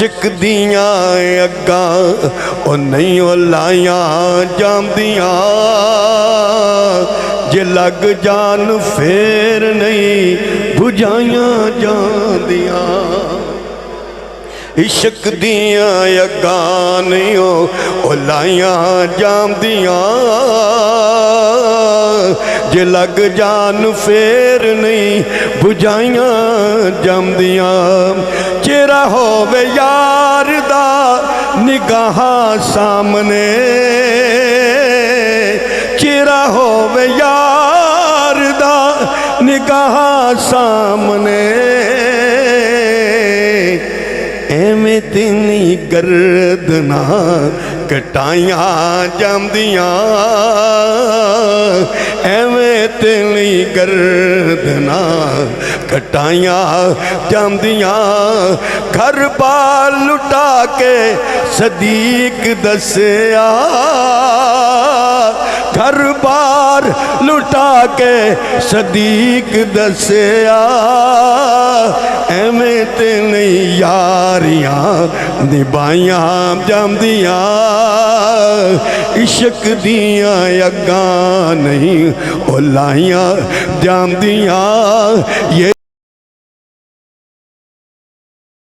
इश्क दियां अग्गां ओ नहीं ओ लाइयां जामदियां जे लग जान फेर नहीं बुझाइयां जांदियां। इश्क दियां अग्गां नहीं ओ लाइयां जामदियां जे लग जान फेर नहीं बुझाइयां जामदियां। चेहरा होवे यार दा निगाहां सामने, चेहरा होवे यार दा निगाहां सामने एवें तेनी गर्दना कटाइयां जामदियां, एवें तेनी गर्दना कटाइयां जामदियां। घर बार लुटा के सदीक दसिया, घर बार लुटा के सदीक दसिया एवें ते नहीं यारियां निभाइयां जामदियां। इश्क दियां अग्गां नहीं ओ लाइयां जामदियां। ये